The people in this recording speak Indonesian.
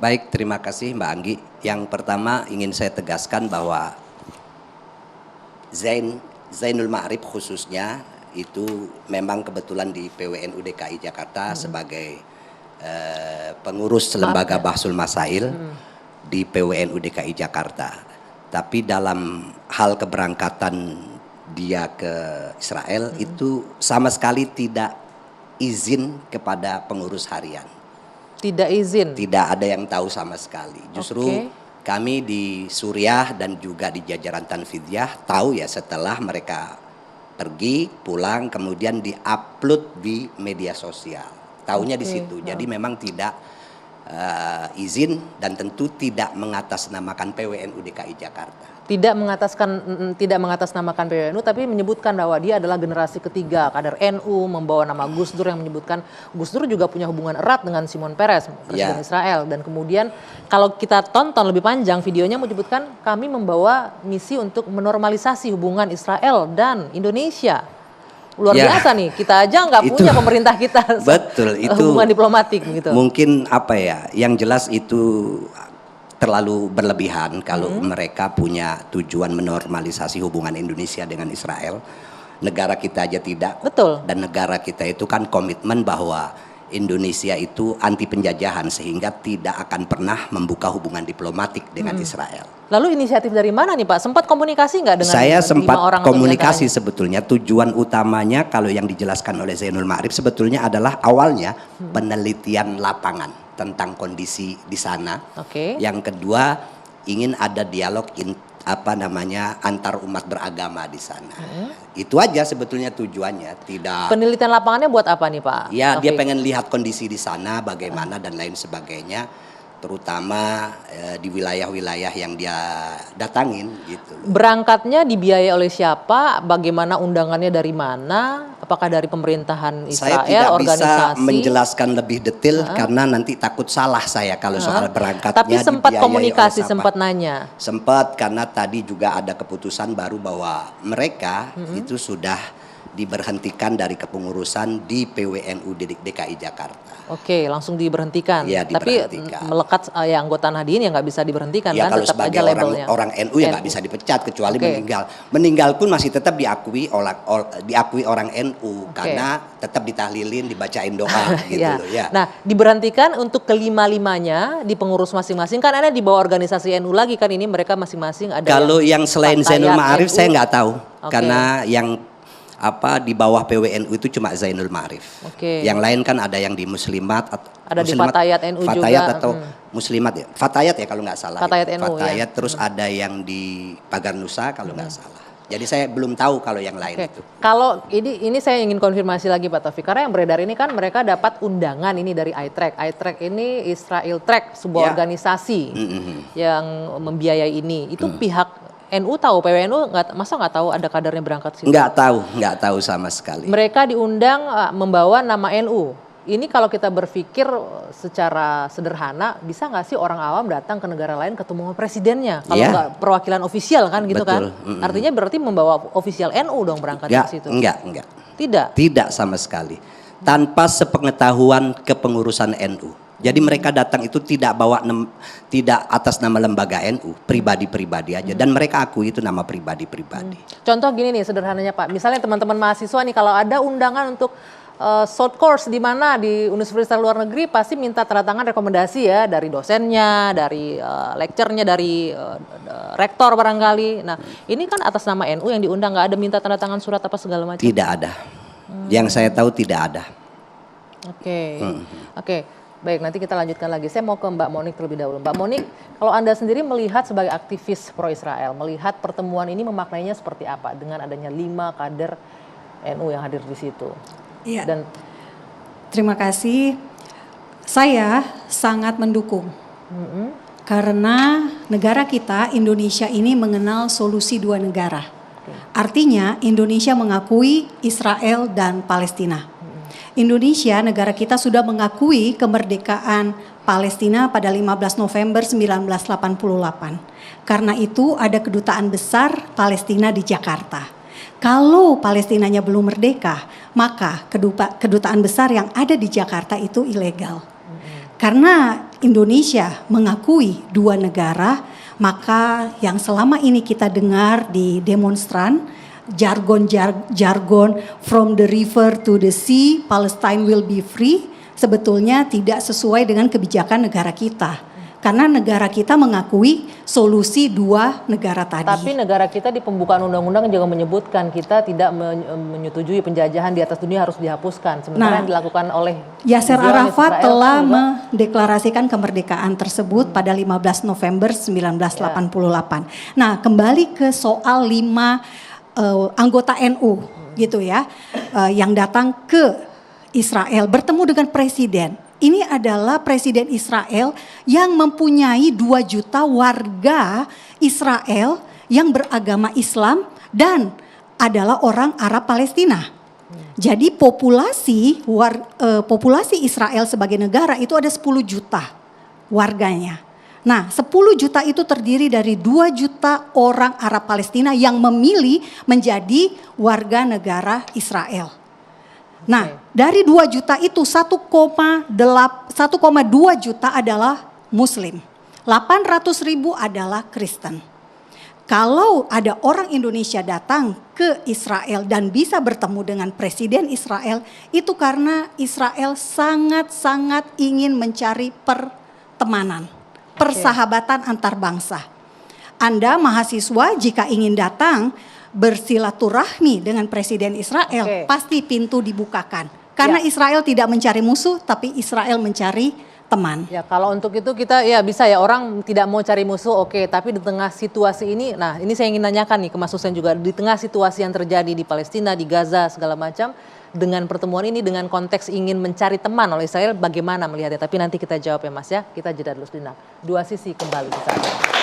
Baik, terima kasih Mbak Anggi. Yang pertama ingin saya tegaskan bahwa Zainul Ma'arif khususnya itu memang kebetulan di PWNU DKI Jakarta sebagai pengurus lembaga Bahsul Masail di PWNU DKI Jakarta. Tapi dalam hal keberangkatan dia ke Israel itu sama sekali tidak izin kepada pengurus harian. Tidak izin? Tidak ada yang tahu sama sekali. Justru kami di Suriah dan juga di jajaran Tanfidiyah tahu ya setelah mereka pergi, pulang, kemudian di-upload di media sosial. Taunya di situ. Jadi memang tidak izin dan tentu tidak mengatasnamakan PWNU DKI Jakarta. Tidak mengatasnamakan PWNU, tapi menyebutkan bahwa dia adalah generasi ketiga kader NU, membawa nama Gus Dur, yang menyebutkan Gus Dur juga punya hubungan erat dengan Shimon Peres, presiden Israel. Dan kemudian kalau kita tonton lebih panjang videonya menyebutkan kami membawa misi untuk menormalisasi hubungan Israel dan Indonesia. Luar biasa nih, kita aja nggak punya pemerintah kita. Betul, itu hubungan diplomatik gitu. Mungkin apa ya, yang jelas itu terlalu berlebihan kalau mereka punya tujuan menormalisasi hubungan Indonesia dengan Israel. Negara kita aja tidak. Betul. Dan negara kita itu kan komitmen bahwa Indonesia itu anti penjajahan sehingga tidak akan pernah membuka hubungan diplomatik dengan Israel. Lalu inisiatif dari mana nih Pak? Sempat komunikasi nggak dengan Saya sempat orang komunikasi sebetulnya. Tujuan utamanya kalau yang dijelaskan oleh Zainul Ma'arif sebetulnya adalah awalnya penelitian lapangan tentang kondisi di sana. Yang kedua ingin ada dialog antar umat beragama di sana. Itu aja sebetulnya tujuannya. Tidak. Penelitian lapangannya buat apa nih Pak? Ya dia pengen lihat kondisi di sana bagaimana dan lain sebagainya. Terutama di wilayah-wilayah yang dia datangin gitu. Berangkatnya dibiayai oleh siapa? Bagaimana undangannya dari mana? Apakah dari pemerintahan Israel, saya tidak organisasi? bisa menjelaskan lebih detail karena nanti takut salah saya kalau soal berangkatnya. Tapi sempat komunikasi, sempat nanya. Sempat, karena tadi juga ada keputusan baru bahwa mereka itu sudah diberhentikan dari kepengurusan di PWNU DKI Jakarta. Oke, langsung diberhentikan. Ya, Tapi diberhentikan. melekat anggota Nahdien ya nggak bisa diberhentikan ya, kan? kalau Tetap sebagai aja labelnya. orang NU ya nggak bisa dipecat kecuali meninggal. Meninggal pun masih tetap diakui orang NU karena tetap ditahlilin, dibacain doa gitu loh ya. Nah, diberhentikan untuk kelima-limanya di pengurus masing-masing kan ada di bawah organisasi NU lagi kan, ini mereka masing-masing ada. Kalau yang selain Zainul Ma'arif saya nggak tahu karena yang di bawah PWNU itu cuma Zainul Ma'arif. Yang lain kan ada yang di Muslimat, ada di Fatayat NU Fatayat juga. Atau Muslimat ya. Fatayat ya kalau nggak salah. Fatayat NU Fatayat terus ada yang di Pagar Nusa kalau nggak salah. Jadi saya belum tahu kalau yang lain itu. Kalau ini saya ingin konfirmasi lagi Pak Taufik, karena yang beredar ini kan mereka dapat undangan ini dari iTrack. iTrack ini Israel Track, sebuah organisasi yang membiayai ini. Itu pihak NU tahu, PWNU masa nggak tahu ada kadernya berangkat situ? Nggak tahu sama sekali. Mereka diundang membawa nama NU. Ini kalau kita berpikir secara sederhana, bisa nggak sih orang awam datang ke negara lain ketemu presidennya? Kalau nggak perwakilan ofisial kan gitu. Betul. Kan? Artinya berarti membawa ofisial NU dong berangkat ke situ? Enggak. Tidak sama sekali. Tanpa sepengetahuan kepengurusan NU. Jadi mereka datang itu tidak atas nama lembaga NU, pribadi-pribadi aja. Dan mereka akui itu nama pribadi-pribadi. Contoh gini nih sederhananya Pak, misalnya teman-teman mahasiswa nih kalau ada undangan untuk short course di mana di universitas luar negeri pasti minta tanda tangan rekomendasi ya dari dosennya, dari lecturenya, dari rektor barangkali. Nah ini kan atas nama NU yang diundang, nggak ada minta tanda tangan surat apa segala macam? Tidak ada. Yang saya tahu tidak ada. Oke. Baik, nanti kita lanjutkan lagi. Saya mau ke Mbak Monik terlebih dahulu. Mbak Monik, kalau Anda sendiri melihat sebagai aktivis pro-Israel, melihat pertemuan ini memaknainya seperti apa dengan adanya 5 kader NU yang hadir di situ? Iya. Dan terima kasih. Saya sangat mendukung. Karena negara kita, Indonesia ini mengenal solusi 2 negara. Artinya Indonesia mengakui Israel dan Palestina. Indonesia, negara kita sudah mengakui kemerdekaan Palestina pada 15 November 1988. Karena itu ada kedutaan besar Palestina di Jakarta. Kalau Palestinanya belum merdeka, maka kedutaan besar yang ada di Jakarta itu ilegal. Karena Indonesia mengakui dua negara, maka yang selama ini kita dengar di demonstran, jargon from the river to the sea, Palestine will be free, sebetulnya tidak sesuai dengan kebijakan negara kita. Karena negara kita mengakui solusi dua negara tadi. Tapi negara kita di pembukaan undang-undang juga menyebutkan kita tidak menyetujui penjajahan di atas dunia harus dihapuskan. Sementara yang dilakukan oleh Yasser Arafat Israel telah juga mendeklarasikan kemerdekaan tersebut pada 15 November 1988. Nah, kembali ke soal 5 anggota NU gitu ya, yang datang ke Israel bertemu dengan presiden. Ini adalah presiden Israel yang mempunyai 2 juta warga Israel yang beragama Islam dan adalah orang Arab Palestina. Jadi populasi Israel sebagai negara itu ada 10 juta warganya. Nah, 10 juta itu terdiri dari 2 juta orang Arab Palestina yang memilih menjadi warga negara Israel. Nah, dari 2 juta itu 1,2 juta adalah Muslim. 800.000 adalah Kristen. Kalau ada orang Indonesia datang ke Israel dan bisa bertemu dengan Presiden Israel, itu karena Israel sangat-sangat ingin mencari pertemanan, persahabatan antar bangsa. Anda mahasiswa jika ingin datang bersilaturahmi dengan Presiden Israel, pasti pintu dibukakan. Karena Israel tidak mencari musuh, tapi Israel mencari teman. Ya, kalau untuk itu kita ya bisa ya, orang tidak mau cari musuh, tapi di tengah situasi ini, nah ini saya ingin nanyakan nih ke Mas Hussein juga, di tengah situasi yang terjadi di Palestina, di Gaza segala macam, dengan pertemuan ini dengan konteks ingin mencari teman oleh Israel, bagaimana melihatnya? Tapi nanti kita jawab ya Mas ya, kita jeda dulu sejenak. Dua sisi kembali ke sana.